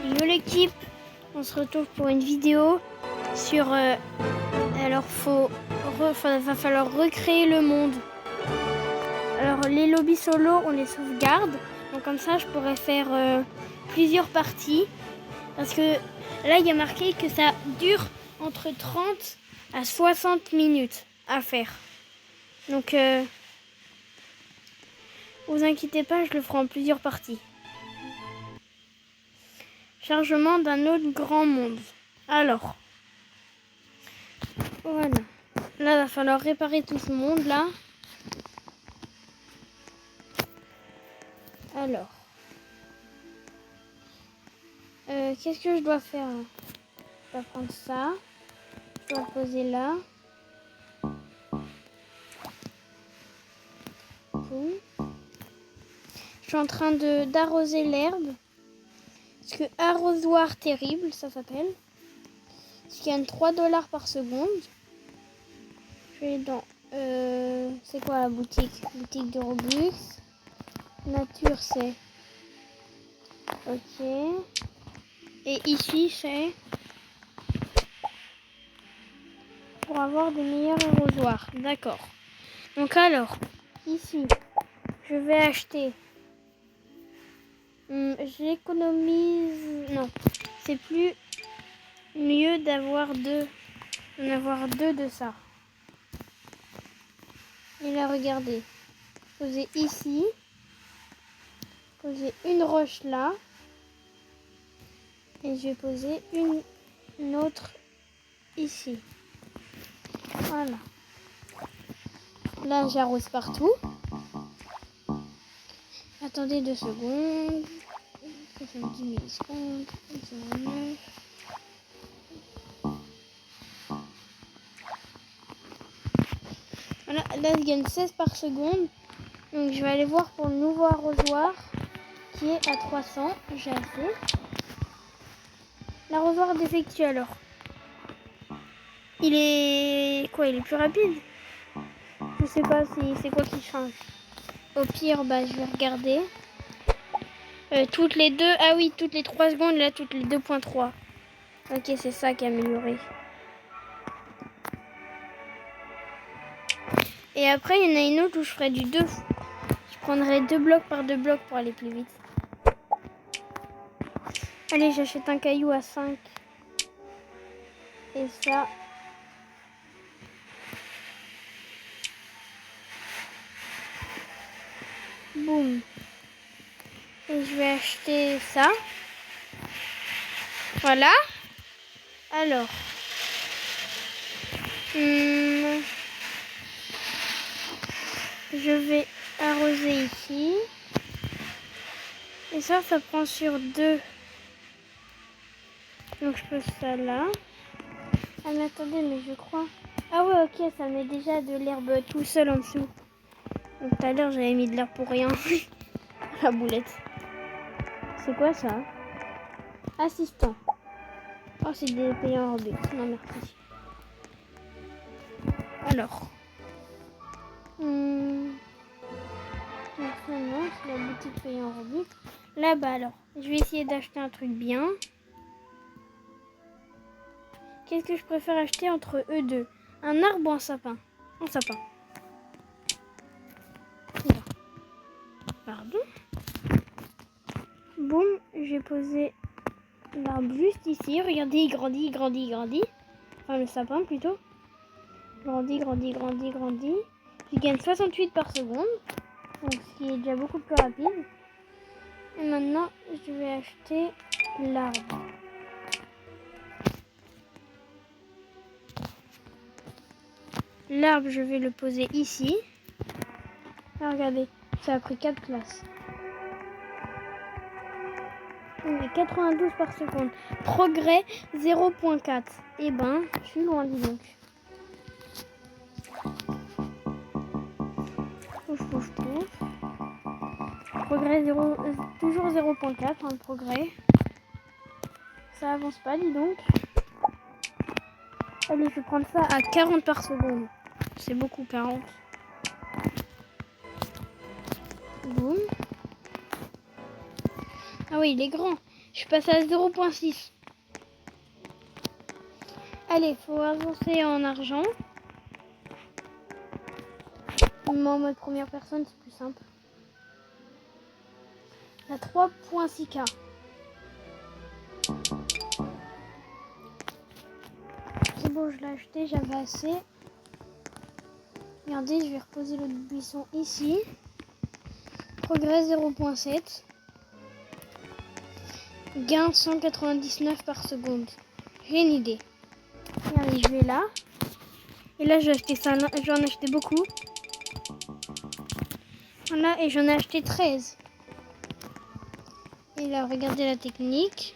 Yo l'équipe, on se retrouve pour une vidéo sur... alors va falloir recréer le monde. Alors les lobbies solo, on les sauvegarde. Donc comme ça, je pourrais faire plusieurs parties. Parce que là, il y a marqué que ça dure entre 30 à 60 minutes à faire. Donc, vous inquiétez pas, je le ferai en plusieurs parties. Chargement d'un autre grand monde. Alors, voilà. Là, il va falloir réparer tout ce monde-là. Alors, qu'est-ce que je dois faire? Je dois prendre ça. Je dois le poser là. Boum. Je suis en train d'arroser l'herbe. Parce que arrosoir terrible, ça s'appelle. Ce qui gagne 3 $ par seconde. Je vais dans... c'est quoi la boutique? Boutique de Robux. Nature, c'est... Ok. Et ici, c'est... pour avoir des meilleurs arrosoirs. D'accord. Donc alors, ici, je vais acheter... j'économise... Non, c'est plus mieux d'avoir d'en avoir deux de ça. Et là, regardez. Poser ici. Poser une roche là. Et je vais poser une autre ici. Voilà. Là, j'arrose partout. Attendez 2 secondes. 70 millisecondes. 09. Voilà, là, je gagne 16 par seconde. Donc, je vais aller voir pour le nouveau arrosoir qui est à 300. J'ai assez. L'arrosoir défectueux, alors. Il est... quoi? Il est plus rapide? Je sais pas si c'est quoi qui change. Au pire, bah, je vais regarder. Toutes les 2... Ah oui, toutes les 3 secondes. Là, toutes les 2.3. Ok, c'est ça qui est amélioré. Et après, il y en a une autre où je ferai du 2. Je prendrai 2 blocs par 2 blocs pour aller plus vite. Allez, j'achète un caillou à 5. Et ça... boum. Et je vais acheter ça. Voilà. Alors. Je vais arroser ici. Et ça prend sur 2. Donc je pose ça là. Ah mais attendez, mais je crois... Ah ouais, ok, ça met déjà de l'herbe tout seul en dessous. Donc tout à l'heure, j'avais mis de l'herbe pour rien. La boulette. C'est quoi ça? Assistant. Oh, c'est des payants Robux. Non, merci. Alors. Non, c'est la boutique payant Robux. Là-bas, alors. Je vais essayer d'acheter un truc bien. Qu'est-ce que je préfère acheter entre eux deux? Un arbre ou un sapin? Un sapin. Voilà. Pardon. Boum, j'ai posé l'arbre juste ici. Regardez, il grandit, il grandit, il grandit. Enfin, le sapin plutôt. Grandit, grandit, grandit, grandit. Je gagne 68 par seconde. Donc, ce qui est déjà beaucoup plus rapide. Et maintenant, je vais acheter l'arbre. L'arbre, je vais le poser ici. Ah, regardez, ça a pris 4 places. On est 92 par seconde. Progrès 0.4. Eh ben, je suis loin, dis donc. Pouf, pouf, pouf. Progrès 0, toujours 0.4, hein, le progrès. Ça avance pas, dis donc. Allez, je vais prendre ça à 40 par seconde. C'est beaucoup, 40. Boum. Ah oui, il est grand. Je passe à 0.6. Allez, faut avancer en argent. Mais en mode première personne, c'est plus simple. La 3.6K. C'est bon, je l'ai acheté, j'avais assez. Regardez, je vais reposer le buisson ici. Progrès 0.7. Gain 199 par seconde. J'ai une idée. Regardez, je vais là. Et là, j'ai acheté ça. J'en ai acheté beaucoup. Voilà, et j'en ai acheté 13. Et là, regardez la technique.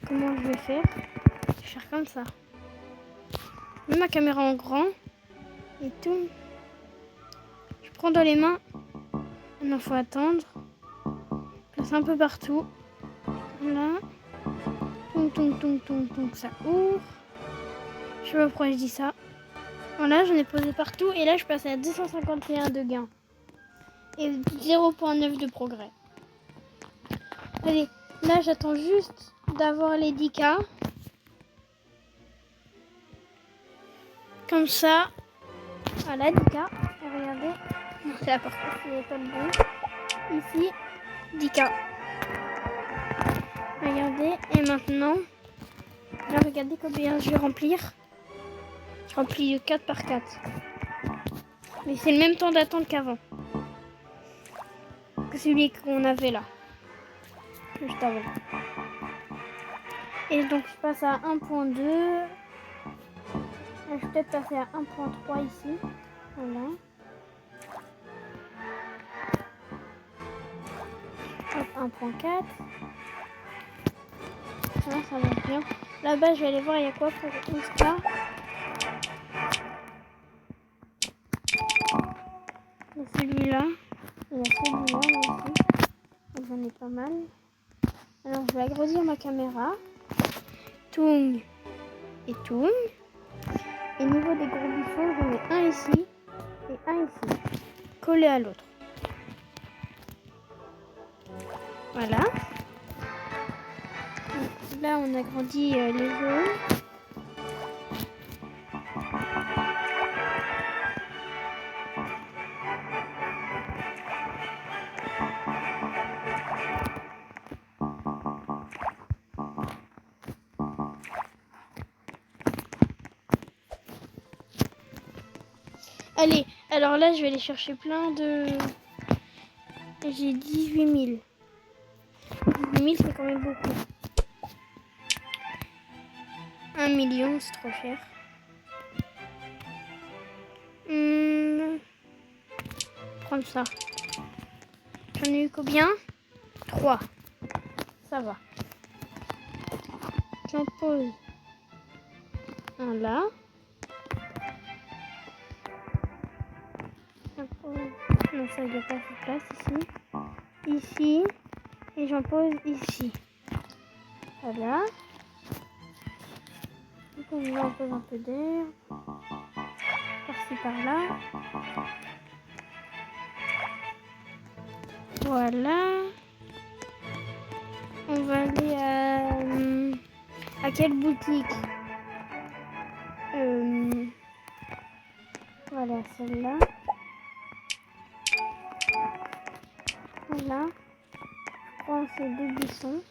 Comment je vais faire? Je vais faire comme ça. Je mets ma caméra en grand. Et tout. Je prends dans les mains. Maintenant, il faut attendre. Je place un peu partout. Là. Toum, toum, toum, toum, toum, ça ouvre. Je sais pas pourquoi je dis ça. Voilà, j'en ai posé partout. Et là, je passe à 251 de gain. Et 0.9 de progrès. Allez, là, j'attends juste d'avoir les 10K. Comme ça. Voilà, 10K. Regardez. Non, c'est la porte. C'est pas le bon. Ici, 10K. Regardez. Et maintenant, là, regardez combien je vais remplir. Je remplis 4 par 4. Mais c'est le même temps d'attente qu'avant. Que celui qu'on avait là. Juste avant. Et donc, je passe à 1.2. Je vais peut-être passer à 1.3 ici. Voilà. Hop, 1.4. Là, ça va bien. Là-bas, je vais aller voir, il y a quoi pour 11K. Il y a celui-là. Il y a celui-là aussi. J'en ai pas mal. Alors, je vais agrandir ma caméra. Toung et toung. Et au niveau des gros buissons, j'en ai un ici et un ici. Collé à l'autre. Voilà. Là, on agrandit les zones. Allez, alors là, je vais aller chercher plein de... J'ai 18 000. 18 000, c'est quand même beaucoup. 1 million, c'est trop cher. Prendre ça. J'en ai eu combien? 3. Ça va. J'en pose un là. Non, ça n'a pas de place ici. Ici. Et j'en pose ici. Voilà. Donc on va en poser un peu d'air. Par-ci, par-là. Voilà. On va aller à quelle boutique? Voilà, celle-là. Voilà. Je prends ces 2 buissons.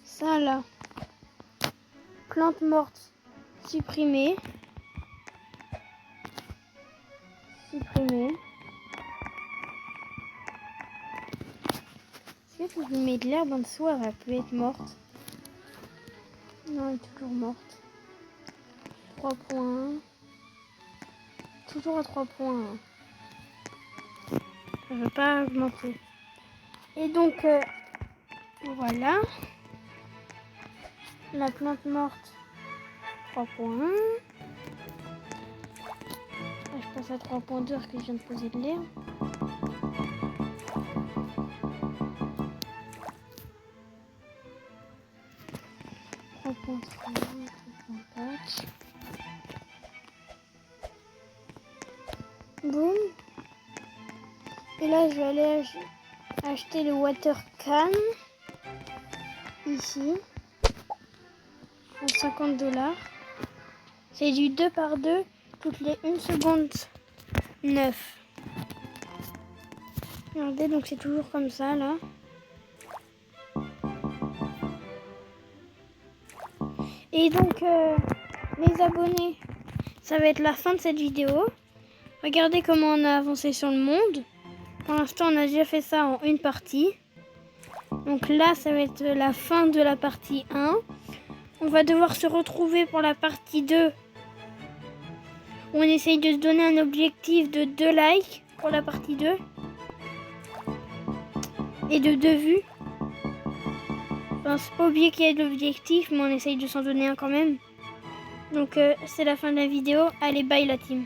Ça là. Plante morte. Supprimer. Supprimer. Est-ce que je mets de l'herbe en dessous, elle va plus être morte? Non, elle est toujours morte. 3.1. Toujours à 3.1. Je ne veux pas augmenter. Et donc, voilà. La plante morte, 3.1. Je passe à 3.2 parce que je viens de poser de l'herbe. Boum. Et là, je vais aller acheter le water can. Ici. Pour 50 $. C'est du 2 par 2 toutes les 1 seconde 9. Regardez, donc c'est toujours comme ça là. Et donc les abonnés, ça va être la fin de cette vidéo. Regardez comment on a avancé sur le monde. Pour l'instant, on a déjà fait ça en une partie. Donc là, ça va être la fin de la partie 1. On va devoir se retrouver pour la partie 2. On essaye de se donner un objectif de 2 likes pour la partie 2. Et de 2 vues. Enfin, c'est pas oublier qu'il y a de l'objectif, mais on essaye de s'en donner un quand même. Donc c'est la fin de la vidéo. Allez, bye la team.